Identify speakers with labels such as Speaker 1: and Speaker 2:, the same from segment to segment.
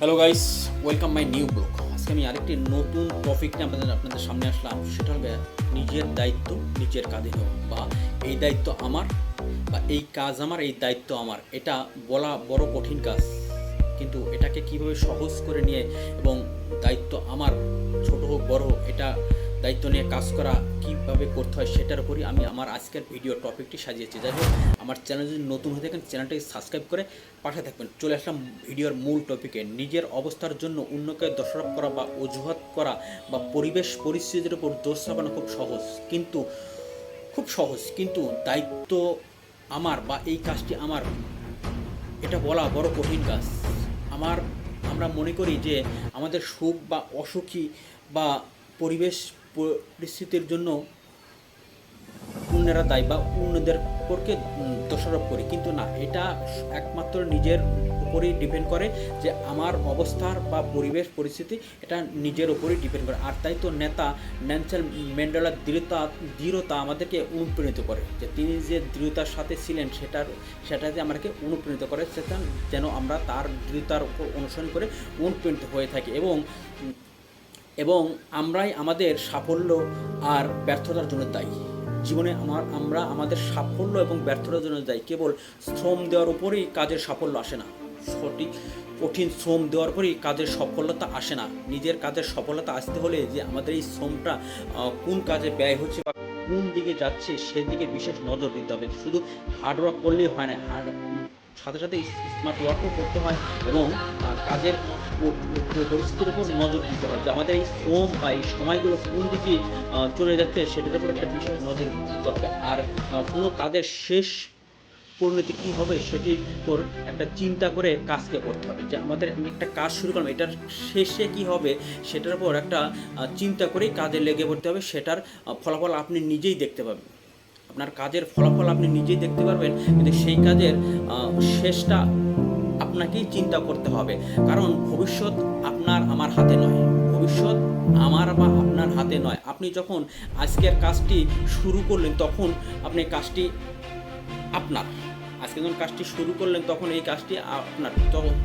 Speaker 1: Hello guys, welcome my new blog. আজকে আমি আরেকটি নতুন টপিক নিয়ে আপনাদের সামনে আসলাম। সেটা হবে নিজের দায়িত্ব নিজের কাঁধে নেওয়া, বা এই দায়িত্ব আমার, বা এই কাজ আমার, এই দায়িত্ব আমার। এটা বলা বড় কঠিন কাজ, কিন্তু এটাকে কিভাবে সহজ করে নিয়ে এবং দায়িত্ব আমার, ছোট হোক বড় হোক, এটা দায়িত্ব নিয়ে কাজ করা কীভাবে করতে হয় সেটার উপরই আমি আমার আজকের ভিডিও টপিকটি সাজিয়েছি। যাই হোক, আমার চ্যানেল যদি নতুন হয়ে থাকেন চ্যানেলটাকে সাবস্ক্রাইব করে পাশে থাকবেন। চলে আসলাম ভিডিওর মূল টপিকে। নিজের অবস্থার জন্য অন্যকে দোষারোপ করা বা অজুহাত করা বা পরিবেশ পরিস্থিতির উপর দোষ চাপানো খুব সহজ, কিন্তু দায়িত্ব আমার বা এই কাজটি আমার, এটা বলা বড় কঠিন কাজ। আমরা মনে করি যে আমাদের সুখ বা অসুখী বা পরিবেশ পরিস্থিতির জন্য অন্যরা দায়ী বা অন্যদের উপরকে দোষারোপ করি, কিন্তু না, এটা একমাত্র নিজের উপরেই ডিপেন্ড করে যে আমার অবস্থার বা পরিবেশ পরিস্থিতি, এটা নিজের উপরেই ডিপেন্ড করে। আর তাই তো নেতা নেলসন ম্যান্ডেলার দৃঢ়তা আমাদেরকে অনুপ্রাণিত করে, যে তিনি যে দৃঢ়তার সাথে ছিলেন সেটাতে আমাদেরকে অনুপ্রাণিত করে, সেটা যেন আমরা তার দৃঢ়তার উপর অনুসরণ করে অনুপ্রাণিত হয়ে থাকি। এবং আমরাই আমাদের সাফল্য আর ব্যর্থতার জন্য দায়ী। জীবনে আমরা আমাদের সাফল্য এবং ব্যর্থতার জন্য দায়ী। কেবল শ্রম দেওয়ার উপরেই কাজের সাফল্য আসে না, কঠিন শ্রম দেওয়ার পরেই কাজের সফলতা আসে না। নিজের কাজের সফলতা আসতে হলে যে আমাদের এই শ্রমটা কোন কাজে ব্যয় হচ্ছে বা কোন দিকে যাচ্ছে সেদিকে বিশেষ নজর দিতে হবে। শুধু হার্ডওয়ার্ক করলেই হয় না, সাথে সাথে স্মার্ট ওয়ার্কও করতে হয় এবং কাজের পরিস্থিতির উপর নজর দিতে হয়, যে আমাদের এই শ্রম বা এই সময়গুলো কোন দিকে চলে যাচ্ছে সেটার উপর একটা বিশেষ নজর দিতে হবে। আর কোনো কাজের শেষ পরিণতি কী হবে সেটির উপর একটা চিন্তা করে কাজকে করতে হবে, যে আমি একটা কাজ শুরু করলাম, এটার শেষে কি হবে সেটার উপর একটা চিন্তা করেই কাজে লেগে পড়তে হবে। সেটার ফলাফল আপনি নিজেই দেখতে পাবেন, আপনার কাজের ফলাফল আপনি নিজেই দেখতে পারবেন, কিন্তু সেই কাজের শেষটা আপনাকেই চিন্তা করতে হবে। কারণ ভবিষ্যৎ আপনার আমার হাতে নয়, ভবিষ্যৎ আমার বা আপনার হাতে নয়। আপনি যখন আজকের কাজটি শুরু করলেন তখন আপনি কাজটি আপনার, আজকে যখন কাজটি শুরু করলেন তখন এই কাজটি আপনার,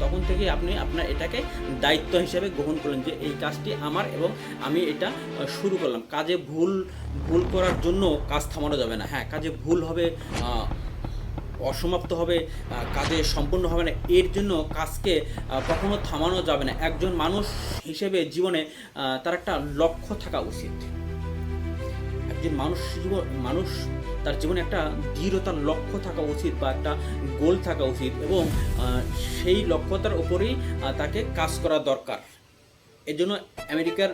Speaker 1: তখন থেকে আপনি আপনার এটাকে দায়িত্ব হিসেবে গ্রহণ করলেন, যে এই কাজটি আমার এবং আমি এটা শুরু করলাম। কাজে ভুল করার জন্য কাজ থামানো যাবে না। হ্যাঁ, কাজে ভুল হবে, অসমাপ্ত হবে, কাজে সম্পূর্ণ হবে না, এর জন্য কাজকে কখনো থামানো যাবে না। একজন মানুষ হিসেবে জীবনে তার একটা লক্ষ্য থাকা উচিত। একজন মানুষ তার জীবনে একটা দৃঢ়তার লক্ষ্য থাকা উচিত বা একটা গোল থাকা উচিত, এবং সেই লক্ষ্যতার উপরেই তাকে কাজ করা দরকার। এর জন্য আমেরিকার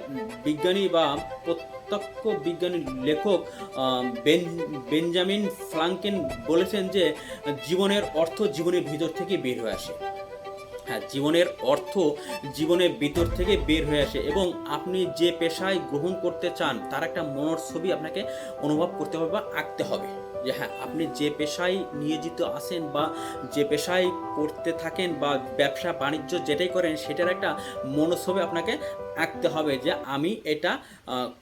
Speaker 1: বিজ্ঞানী বা প্রত্যক্ষ বিজ্ঞানী লেখক বেঞ্জামিন ফ্রাঙ্কেন বলেছেন যে জীবনের অর্থ জীবনের ভিতর থেকে বের হয়ে আসে। হ্যাঁ, জীবনের অর্থ জীবনের ভিতর থেকে বের হয়ে আসে, এবং আপনি যে পেশায় গ্রহণ করতে চান তার একটা মনের ছবি আপনাকে অনুভব করতে হবে বা আঁকতে হবে, যে হ্যাঁ, আপনি যে পেশায় নিয়োজিত আছেন বা যে পেশায় করতে থাকেন বা ব্যবসা বাণিজ্য যেটাই করেন সেটার একটা মনোছবি আপনাকে আঁকতে হবে, যে আমি এটা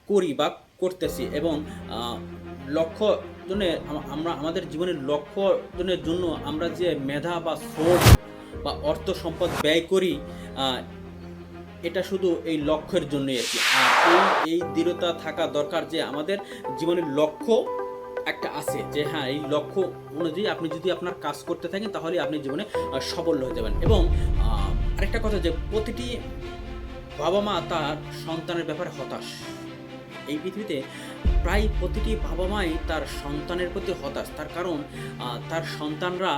Speaker 1: করি বা করতেছি। এবং লক্ষ্য জন্য আমরা আমাদের জীবনের লক্ষ্য অর্জনের জন্য আমরা যে মেধা বা শ্রম বা অর্থ সম্পদ ব্যয় করি, এটা শুধু এই লক্ষ্যের জন্যই আর কি। আর এই দৃঢ়তা থাকা দরকার যে আমাদের জীবনের লক্ষ্য একটা আছে, যে হ্যাঁ, এই লক্ষ্য অনুযায়ী আপনি যদি আপনার কাজ করতে থাকেন তাহলে আপনি জীবনে সফল হয়ে যাবেন। এবং আরেকটা কথা, যে প্রতিটি বাবা মা তার সন্তানের ব্যাপারে হতাশ। এই পৃথিবীতে প্রায় প্রতিটি বাবা মাই তার সন্তানের প্রতি হতাশ, তার কারণ তার সন্তানরা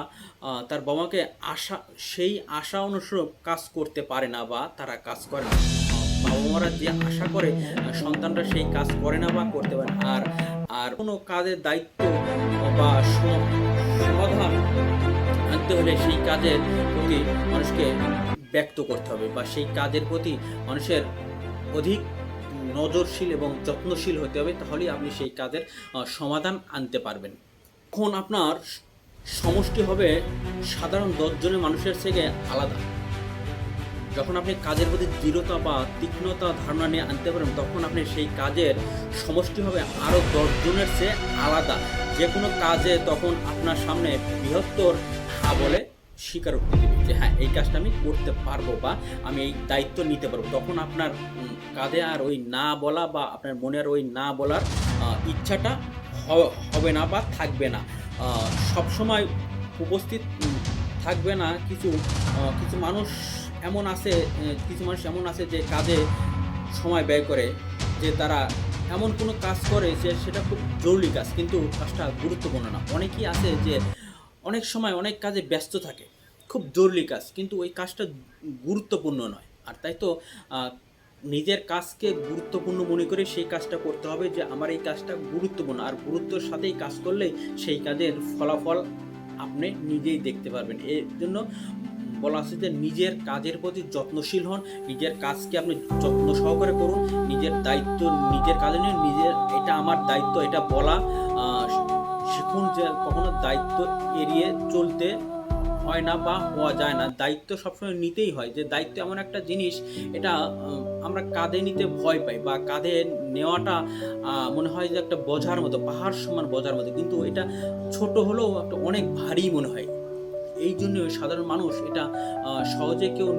Speaker 1: তার বাবা মাকে সেই আশা অনুসরণ কাজ করতে পারে না বা তারা কাজ করে না। বাবা মারা যে আশা করে সন্তানরা সেই কাজ করে না বা করতে পারে না। আর কোনো কাজের দায়িত্ব বা সমাধান আনতে হলে সেই কাজের প্রতি মানুষকে ব্যক্ত করতে হবে, বা সেই কাজের প্রতি মানুষের অধিক নজরশীল এবং যত্নশীল হতে হবে, তাহলেই আপনি সেই কাজের সমাধান আনতে পারবেন। এখন আপনার সমষ্টি হবে সাধারণ 10 জনের মানুষের থেকে আলাদা। যখন আপনি কাজের প্রতি দৃঢ়তা বা তীক্ষ্ণতা ধারণা নিয়ে আনতে পারেন, তখন আপনি সেই কাজের সমষ্টি হবে আরও 10 জনের চেয়ে আলাদা। যে কোনো কাজে তখন আপনার সামনে বৃহত্তর বলে স্বীকারোক্তি দেবে যে হ্যাঁ এই কাজটা আমি করতে পারবো বা আমি এই দায়িত্ব নিতে পারবো। তখন আপনার কাঁধে আর ওই না বলা বা আপনার মনের ওই না বলার ইচ্ছাটা হবে না বা থাকবে না। সবসময় উপস্থিত থাকবে না। কিছু মানুষ এমন আছে, যে কাজে সময় ব্যয় করে, যে তারা এমন কোনো কাজ করে যে সেটা খুব জরুরি কাজ কিন্তু কাজটা গুরুত্বপূর্ণ না। অনেকেই আছে যে অনেক সময় অনেক কাজে ব্যস্ত থাকে, খুব জরুরি কাজ কিন্তু ওই কাজটা গুরুত্বপূর্ণ নয়। আর তাই তো নিজের কাজকে গুরুত্বপূর্ণ মনে করে সেই কাজটা করতে হবে, যে আমার এই কাজটা গুরুত্বপূর্ণ। আর গুরুত্বর সাথেই কাজ করলেই সেই কাজের ফলাফল আপনি নিজেই দেখতে পারবেন। এর জন্য বলা আছে যে নিজের কাজের প্রতি যত্নশীল হন, নিজের কাজকে আপনি যত্ন সহকারে করুন, নিজের দায়িত্ব নিজের কাজে নিয়ে এটা আমার দায়িত্ব এটা বলা শিখুন, যে কখনো দায়িত্ব এড়িয়ে চলতে হয় না বা হওয়া যায় না। দায়িত্ব সবসময় নিতেই হয়। যে দায়িত্ব এমন একটা জিনিস, এটা আমরা কাঁধে নিতে ভয় পাই বা কাঁধে নেওয়াটা মনে হয় যে একটা বোঝার মতো, পাহাড় সমান বোঝার মতো, কিন্তু এটা ছোট হলেও একটা অনেক ভারী মনে হয়। এই জন্য সাধারণ মানুষ এটা সহজে কেউ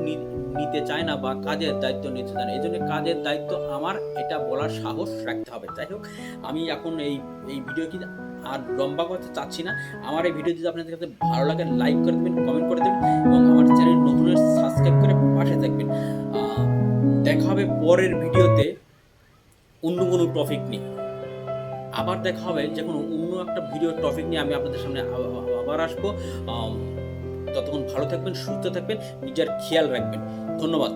Speaker 1: নিতে চায় না বা কাজের দায়িত্ব নিতে চায় না। এই জন্য কাজের দায়িত্ব আমার, এটা বলার সাহস রাখতে হবে। যাই হোক, আমি এখন এই ভিডিও কি আর লম্বা করতে চাচ্ছি না। আমার এই ভিডিও যদি আপনাদের কাছে ভালো লাগে লাইক করে দেবেন, কমেন্ট করে দেবেন এবং আমার চ্যানেল নতুন সাবস্ক্রাইব করে পাশে থাকবেন। দেখা হবে পরের ভিডিওতে অন্য কোনো টপিক নিয়ে। আবার দেখা হবে যে কোনো অন্য একটা ভিডিও টপিক নিয়ে আমি আপনাদের সামনে আবার আসবো। ততক্ষণ ভালো থাকবেন, সুস্থ থাকবেন, নিজের খেয়াল রাখবেন। ধন্যবাদ।